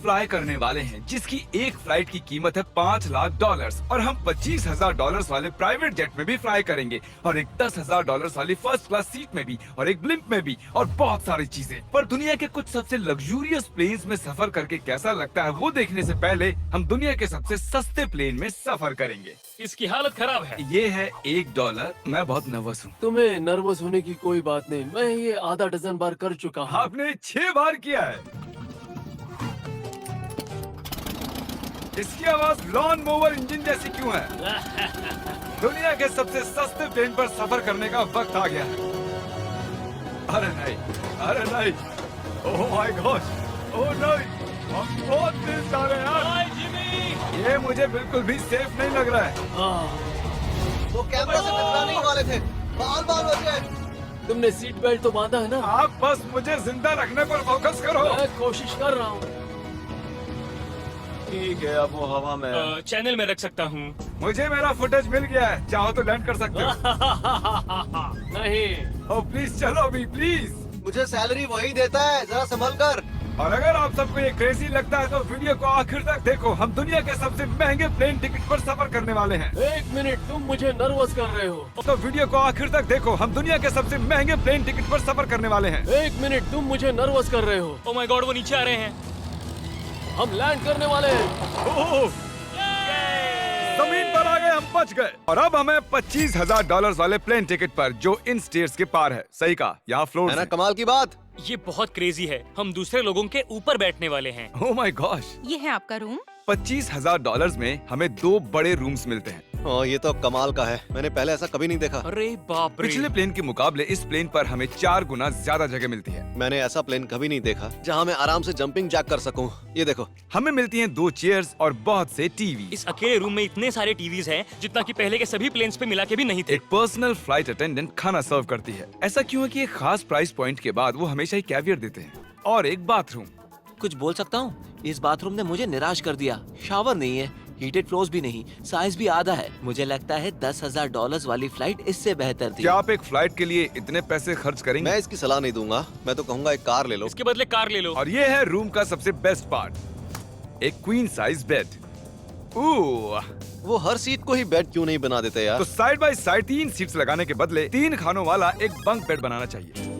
Fly करने वाले हैं जिसकी एक फ्लाइट की कीमत है $5 लाख और हम $25,000 वाले प्राइवेट जेट में भी फ्लाई करेंगे और एक $10,000 वाली फर्स्ट क्लास सीट में भी और एक ब्लिम्प में भी और बहुत सारी चीजें। पर दुनिया के कुछ सबसे लग्जूरियस प्लेन्स में सफर करके कैसा लगता है वो देखने से पहले हम दुनिया के सबसे सस्ते प्लेन में सफर करेंगे। इसकी हालत खराब है। ये है $1। मैं बहुत नर्वस हूँ। तुम्हें नर्वस होने की कोई बात नहीं, मैं ये आधा डजन बार कर चुका हूँ। आपने 6 बार किया है। इसकी आवाज लॉन मोवर इंजन जैसी क्यों है? दुनिया के सबसे सस्ते प्लेन पर सफर करने का वक्त आ गया है। अरे नहीं, अरे नहीं, ओह माय गॉड, ओह नहीं, हम बहुत तेज जा रहे हैं यार। हाय जिमी! ये मुझे बिल्कुल भी सेफ नहीं लग रहा है। वो कैमरा से टकराने ही वाले थे, बाल बाल बच गए। तुमने सीट बेल्ट तो बांधा है ना? आप बस मुझे जिंदा रखने पर फोकस करो। मैं कोशिश कर रहा हूँ। ठीक है, अब वो हवा में है। चैनल में रख सकता हूँ। मुझे मेरा फुटेज मिल गया है, चाहो तो लैंड कर सकते हो। नहीं, ओह प्लीज चलो अभी प्लीज। मुझे सैलरी वही देता है, जरा संभल कर। और अगर आप सबको ये क्रेजी लगता है तो वीडियो को आखिर तक देखो। हम दुनिया के सबसे महंगे प्लेन टिकट पर सफर करने वाले हैं। एक मिनट, तुम मुझे नर्वस कर रहे हो। तो वीडियो को आखिर तक देखो। हम दुनिया के सबसे महंगे प्लेन टिकट पर सफर करने वाले हैं। एक मिनट, तुम मुझे नर्वस कर रहे हो। ओह माय गॉड, वो नीचे आ रहे हैं। हम लैंड करने वाले हैं। ओह, जमीन पर आ गए, हम बच गए। और अब हमें $25,000 वाले प्लेन टिकट पर जो इन स्टेयर्स के पार है। सही कहा, यहाँ फ्लोर है ना कमाल की बात। ये बहुत क्रेजी है। हम दूसरे लोगों के ऊपर बैठने वाले हैं। Oh my gosh. ये है आपका रूम। $25,000 में हमें 2 बड़े रूम्स मिलते हैं। ओह, ये तो कमाल का है, मैंने पहले ऐसा कभी नहीं देखा। अरे बाप रे! पिछले प्लेन के मुकाबले इस प्लेन पर हमें 4 गुना ज्यादा जगह मिलती है। मैंने ऐसा प्लेन कभी नहीं देखा जहाँ मैं आराम से जंपिंग जैक कर सकूं। ये देखो, हमें मिलती हैं 2 चेयर्स और बहुत से टीवी। इस अकेले रूम में इतने सारे टीवीज हैं जितना कि पहले के सभी प्लेन्स पे मिला के भी नहीं थे। एक पर्सनल फ्लाइट अटेंडेंट खाना सर्व करती है। ऐसा क्यों है कि एक खास प्राइस पॉइंट के बाद वो हमेशा ही कैवियर देते हैं। और एक बाथरूम। कुछ बोल सकता हूँ? इस बाथरूम ने मुझे निराश कर दिया। शावर नहीं है, हीटेड फ्लोर्स भी नहीं, साइज भी आधा है। मुझे लगता है $10,000 वाली फ्लाइट इससे बेहतर थी। क्या आप एक फ्लाइट के लिए इतने पैसे खर्च करेंगे? मैं इसकी सलाह नहीं दूंगा। मैं तो कहूँगा एक कार ले लो। इसके बदले कार ले लो। और ये है रूम का सबसे बेस्ट पार्ट, एक क्वीन साइज बेड। वो हर सीट को ही बेड क्यों नहीं बना देते यार? तो साइड बाय साइड 3 सीट्स लगाने के बदले 3 खानों वाला एक बंक बेड बनाना चाहिए।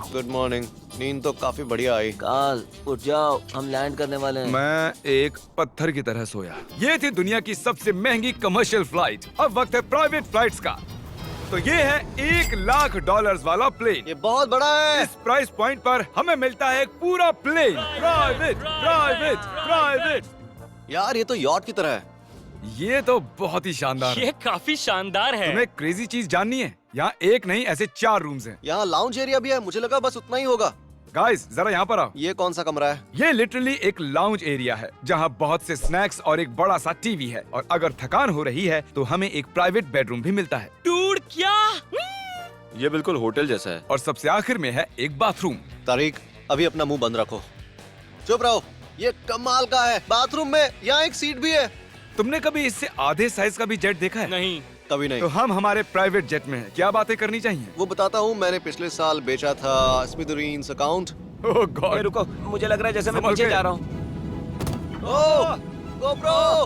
Good morning. नींद तो काफी बढ़िया आई। काल, उठ जाओ, हम लैंड करने वाले हैं। मैं एक पत्थर की तरह सोया। ये थी दुनिया की सबसे महंगी कमर्शियल फ्लाइट। अब वक्त है प्राइवेट फ्लाइट्स का। तो ये है $1,00,000 वाला प्लेन। ये बहुत बड़ा है। इस प्राइस पॉइंट पर हमें मिलता है एक पूरा प्लेन। Private, private, private. यार ये तो यॉट की तरह है। ये तो बहुत ही शानदार है। ये काफी शानदार है। तुम्हें क्रेजी चीज जाननी है? यहाँ एक नहीं ऐसे 4 रूम्स हैं। यहाँ लाउंज एरिया भी है, मुझे लगा बस उतना ही होगा। गाइस जरा यहाँ पर आओ। ये कौन सा कमरा है? ये लिटरली एक लाउंज एरिया है जहाँ बहुत से स्नैक्स और एक बड़ा सा टीवी है। और अगर थकान हो रही है तो हमें एक प्राइवेट बेडरूम भी मिलता है। डूड, क्या? ये बिल्कुल होटल जैसा है। और सबसे आखिर में है एक बाथरूम। तारिक, अभी अपना मुंह बंद रखो। चुप रहो। ये कमाल का है। बाथरूम में यहाँ एक सीट भी है। तुमने कभी इससे आधे साइज का भी जेट देखा है? नहीं। कभी नहीं। तो हम हमारे प्राइवेट जेट में हैं। क्या बातें करनी चाहिए? वो बताता हूँ, मैंने पिछले साल बेचा था स्मिथेरियंस अकाउंट। ओह गॉड। रुको, मुझे लग रहा है जैसे मैं संभल पीछे के। जा रहा हूँ। ओह, गोप्रो!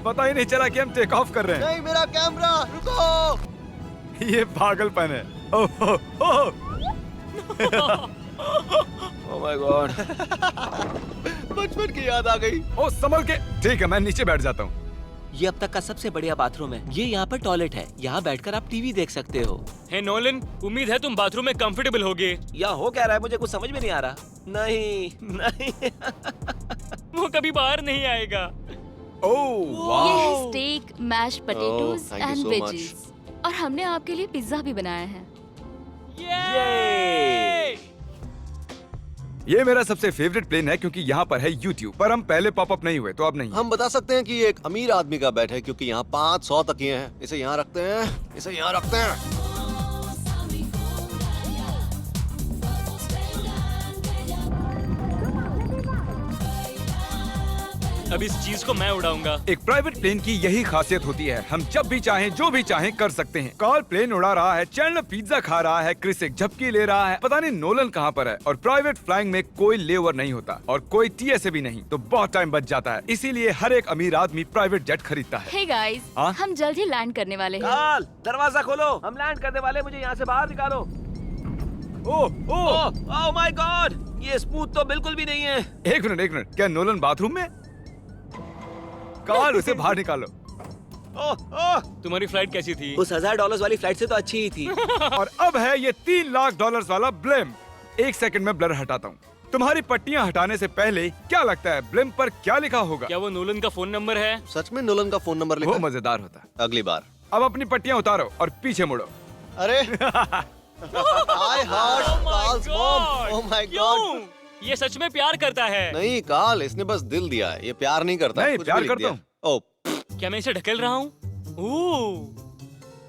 पता ही नहीं चला कि हम टेक ऑफ कर रहे हैं। नहीं, मेरा कैमरा, रुको! ये पागलपन है। Oh, oh, oh. Oh my god. बचपन की याद आ गई। ओह संभल के। ठीक है, मैं नीचे बैठ जाता हूँ। ये अब तक का सबसे बढ़िया बाथरूम है। ये यहाँ पर टॉयलेट है, यहाँ बैठकर आप टीवी देख सकते हो। हे नोलन, उम्मीद है तुम बाथरूम में कंफर्टेबल होगे। या हो क्या रहा है, मुझे कुछ समझ में नहीं आ रहा। नहीं नहीं। वो कभी बाहर नहीं आएगा। ओह ये वाह। है steak, mash potatoes thank you and so veggies. और हमने आपके लिए पिज्जा भी बनाया है। ये! ये मेरा सबसे फेवरेट प्लेन है क्योंकि यहाँ पर है YouTube। पर हम पहले पॉपअप नहीं हुए तो अब नहीं। हम बता सकते हैं कि ये एक अमीर आदमी का बेड है क्योंकि यहाँ 500 तकिए हैं। इसे यहाँ रखते हैं, इसे यहाँ रखते हैं। अब इस चीज को मैं उड़ाऊंगा। एक प्राइवेट प्लेन की यही खासियत होती है, हम जब भी चाहें जो भी चाहें कर सकते हैं। कार्ल प्लेन उड़ा रहा है, चैंडलर पिज्जा खा रहा है, क्रिस एक झपकी ले रहा है, पता नहीं नोलन कहाँ पर है। और प्राइवेट फ्लाइंग में कोई लेओवर नहीं होता और कोई TSA भी नहीं, तो बहुत टाइम बच जाता है। इसीलिए हर एक अमीर आदमी प्राइवेट जेट खरीदता है। हे गाइस, हाँ? हम जल्द ही लैंड करने वाले हैं। काल, दरवाजा खोलो, हम लैंड करने वाले, मुझे यहाँ से बाहर निकालो। ओह माय गॉड, ये स्मूथ तो बिल्कुल भी नहीं है। एक मिनट, क्या नोलन बाथरूम में? कार्ल, उसे बाहर निकालो। तुम्हारी फ्लाइट कैसी थी? उस $1000 वाली फ्लाइट से तो अच्छी ही थी। और अब है ये $3 लाख वाला ब्लिम्प। एक सेकंड में ब्लर हटाता हूँ। तुम्हारी पट्टियाँ हटाने से पहले क्या लगता है ब्लिम्प पर क्या लिखा होगा? क्या वो नोलन का फोन नंबर है? सच में नोलन का फोन नंबर वो लिखा? मजेदार होता। अगली बार। अब अपनी पट्टियाँ उतारो और पीछे मुड़ो। अरे I heard Carl's mom. Oh my God. क्यों? ये सच में प्यार करता है? नहीं कार्ल, इसने बस दिल दिया है, ये प्यार नहीं करता। नहीं, कुछ प्यार भी लिख करता दिया। ओह, क्या मैं इसे ढकेल रहा हूँ? ओह,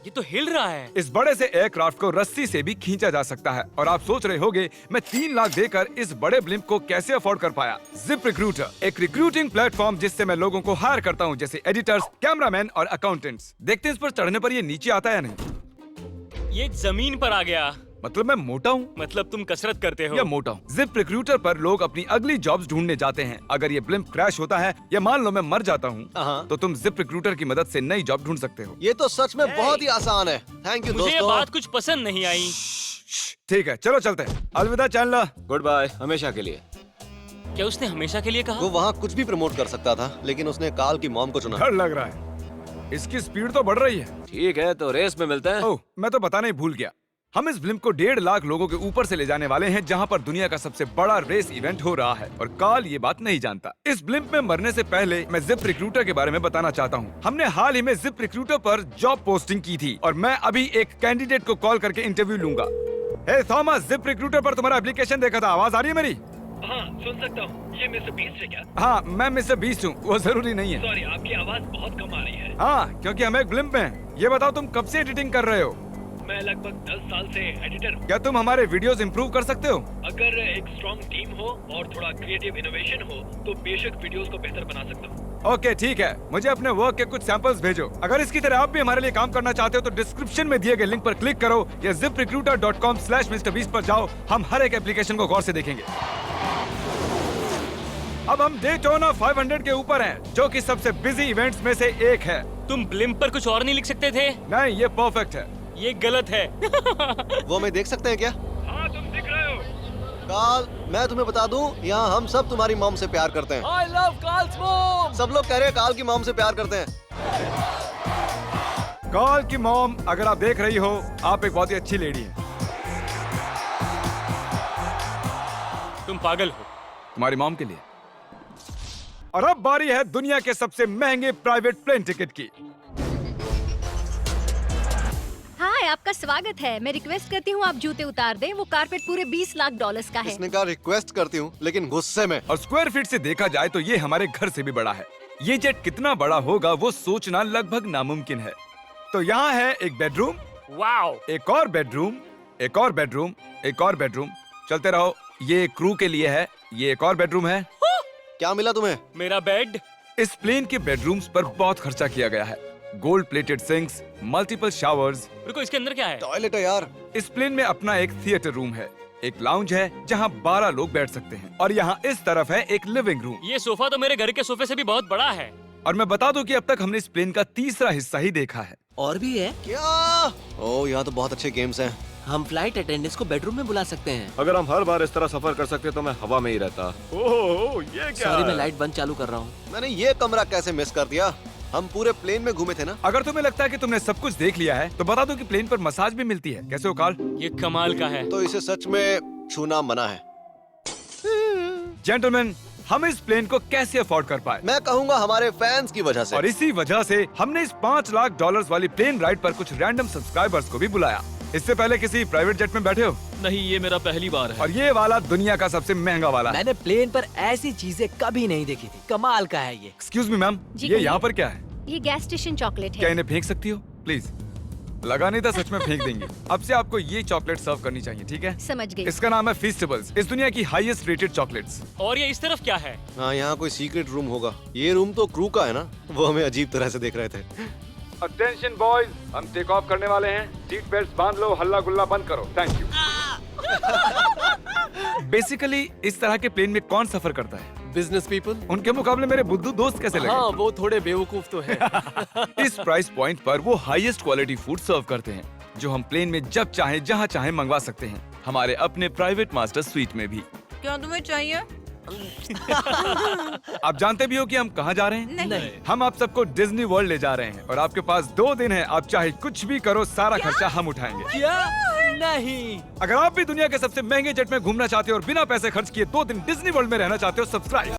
ये तो हिल रहा है। इस बड़े से एयरक्राफ्ट को रस्सी से भी खींचा जा सकता है। और आप सोच रहे होंगे मैं 3 लाख देकर इस बड़े ब्लिम्प को कैसे अफोर्ड कर पाया। जिप रिक्रूटर, एक रिक्रूटिंग प्लेटफॉर्म जिससे मैं लोगों को हायर करता हूँ, जैसे एडिटर्स, कैमरामैन और अकाउंटेंट्स। देखते हैं इस पर चढ़ने पर ये नीचे आता है या नहीं। ये जमीन पर आ गया। मतलब मैं मोटा हूँ मतलब तुम कसरत करते हो? या मोटा हूँ। जिप रिक्रूटर पर लोग अपनी अगली जॉब्स ढूंढने जाते हैं। अगर ये ब्लिम्प क्रैश होता है या मान लो मैं मर जाता हूँ, हाँ। तो तुम जिप रिक्रूटर की मदद से नई जॉब ढूंढ सकते हो। ये तो सच में बहुत ही आसान है। थैंक यू मुझे ये दोस्तों। बात कुछ पसंद नहीं आई। ठीक है, चलो चलते हैं। अलविदा चैंडलर। गुड बाय, हमेशा के लिए। क्या उसने हमेशा के लिए कहा? वो वहाँ कुछ भी प्रमोट कर सकता था, लेकिन उसने कार्ल की मॉम को चुना। डर लग रहा है, इसकी स्पीड तो बढ़ रही है। ठीक है, तो रेस में मिलते हैं। ओह, मैं तो बताना ही भूल गया। हम इस ब्लिम्प को 1.5 लाख लोगों के ऊपर से ले जाने वाले हैं, जहां पर दुनिया का सबसे बड़ा रेस इवेंट हो रहा है। और कार्ल ये बात नहीं जानता। इस ब्लिम्प में मरने से पहले मैं जिप रिक्रूटर के बारे में बताना चाहता हूं। हमने हाल ही में जिप रिक्रूटर पर जॉब पोस्टिंग की थी और मैं अभी एक कैंडिडेट को कॉल करके इंटरव्यू लूंगा। हे थॉमस, जिप रिक्रूटर पर तुम्हारा एप्लीकेशन देखा था। आवाज आ रही है मेरी? हाँ, सुन सकता हूँ। ये मिस्टर बीस्ट है क्या? हाँ, मैं मिस्टर बीस्ट हूँ। वो जरूरी नहीं है। सॉरी, आपकी आवाज बहुत कम आ रही है। हाँ, क्योंकि हम एक ब्लिम्प में हैं। ये बताओ तुम कब से एडिटिंग कर रहे हो? मैं लगभग 10 साल से एडिटर हूँ। क्या तुम हमारे वीडियोस इंप्रूव कर सकते हो? अगर एक स्ट्रॉन्ग टीम हो और थोड़ा क्रिएटिव इनोवेशन हो तो बेशक वीडियोस को बेहतर बना सकता हूँ। ओके, ठीक है। मुझे अपने वर्क के कुछ सैंपल्स भेजो। अगर इसकी तरह आप भी हमारे लिए काम करना चाहते हो तो डिस्क्रिप्शन में दिए गए लिंक पर क्लिक करो या ziprecruiter.com/MrBeast पर जाओ। हम हर एक एप्लीकेशन को गौर से देखेंगे। अब हम डेटोना 500 के ऊपर हैं, जो कि सबसे बिजी इवेंट्स में से एक है। तुम ब्लिम्प पर कुछ और नहीं लिख सकते थे? नहीं, ये परफेक्ट है। ये गलत है। वो हमें देख सकते हैं क्या? हाँ, तुम दिख रहे हो। कार्ल, मैं तुम्हें बता दूं, यहाँ हम सब तुम्हारी मॉम से प्यार करते हैं। I love Carl's mom. सब लोग कह रहे हैं कार्ल की मॉम से प्यार करते हैं। कार्ल की मॉम, अगर आप देख रही हो, आप एक बहुत ही अच्छी लेडी हैं। तुम पागल हो। तुम्हारी मॉम के लिए। और अब बारी है दुनिया के सबसे महंगे प्राइवेट प्लेन टिकट की। हाय, आपका स्वागत है। मैं रिक्वेस्ट करती हूँ आप जूते उतार दें। वो कारपेट पूरे $20 लाख का है। इसने कहा रिक्वेस्ट करती हूँ, लेकिन गुस्से में। और स्क्वायर फीट से देखा जाए तो ये हमारे घर से भी बड़ा है। ये जेट कितना बड़ा होगा वो सोचना लगभग नामुमकिन है। तो यहाँ है एक बेडरूम, वाओ, एक और बेडरूम, एक और बेडरूम, एक और बेडरूम। चलते रहो। ये क्रू के लिए है। ये एक और बेडरूम है। क्या मिला तुम्हें? मेरा बेड। इस प्लेन के बेडरूम्स पर बहुत खर्चा किया गया है। Gold plated sinks, multiple showers. रुको, इसके अंदर क्या है? टॉयलेट है यार। इस प्लेन में अपना एक थिएटर रूम है, एक लाउंज है जहाँ 12 लोग बैठ सकते हैं, और यहाँ इस तरफ है एक लिविंग रूम। ये सोफा तो मेरे घर के सोफे से भी बहुत बड़ा है। और मैं बता दूं कि अब तक हमने इस प्लेन का तीसरा हिस्सा ही देखा है। और भी है? क्या? ओह, यहाँ तो बहुत अच्छे गेम्स हैं। हम फ्लाइट अटेंडेंट्स को बेडरूम में बुला सकते हैं। अगर हम हर बार इस तरह सफर कर सकते तो मैं हवा में ही रहता। ओह, ये क्या? सॉरी, मैं लाइट बंद चालू कर रहा हूँ। मैंने ये कमरा कैसे मिस कर दिया? हम पूरे प्लेन में घूमे थे ना। अगर तुम्हें लगता है कि तुमने सब कुछ देख लिया है तो बता दो कि प्लेन पर मसाज भी मिलती है। कैसे हो कार्ल? ये कमाल का है। तो इसे सच में छूना मना है। जेंटलमैन, हम इस प्लेन को कैसे अफोर्ड कर पाए? मैं कहूँगा हमारे फैंस की वजह से। और इसी वजह से हमने इस $5 लाख वाली प्लेन राइड पर कुछ रैंडम सब्सक्राइबर्स को भी बुलाया। इससे पहले किसी प्राइवेट जेट में बैठे हो? नहीं, ये मेरा पहली बार है। और ये वाला दुनिया का सबसे महंगा वाला है। मैंने प्लेन पर ऐसी चीजें कभी नहीं देखी थी। कमाल का है ये। एक्सक्यूज मी मैम, जी ये कहिए। यहाँ पर क्या है? ये गैस स्टेशन चॉकलेट क्या है। इन्हें फेंक सकती हो प्लीज? लगा नहीं था सच में फेंक देंगे। अब से आपको ये चॉकलेट सर्व करनी चाहिए, ठीक है? समझ गई। इसका नाम है फीस्टेबल्स, इस दुनिया की हाईएस्ट रेटेड चॉकलेट्स। और ये इस तरफ क्या है? हाँ, यहाँ कोई सीक्रेट रूम होगा। ये रूम तो क्रू का है ना, वो हमें अजीब तरह से देख रहे थे। अटेंशन बॉयज, हम टेक ऑफ करने वाले हैं। सीट बेल्ट बांध लो, हल्ला गुल्ला बंद करो। Thank you. बेसिकली इस तरह के प्लेन में कौन सफर करता है? Business people. उनके मुकाबले मेरे बुद्धू दोस्त कैसे लगे? हाँ, वो थोड़े बेवकूफ तो है। इस प्राइस पॉइंट पर वो हाईएस्ट क्वालिटी फूड सर्व करते हैं, जो हम प्लेन में जब चाहे जहाँ चाहे मंगवा सकते हैं, हमारे अपने प्राइवेट मास्टर स्वीट में भी। क्या तुम्हें चाहिए? आप जानते भी हो कि हम कहाँ जा रहे हैं? नहीं। हम आप सबको डिज्नी वर्ल्ड ले जा रहे हैं और आपके पास 2 दिन है। आप चाहे कुछ भी करो, सारा खर्चा हम उठाएंगे। क्या? नहीं। अगर आप भी दुनिया के सबसे महंगे जेट में घूमना चाहते हो और बिना पैसे खर्च किए 2 दिन डिज्नी वर्ल्ड में रहना चाहते हो, सब्सक्राइब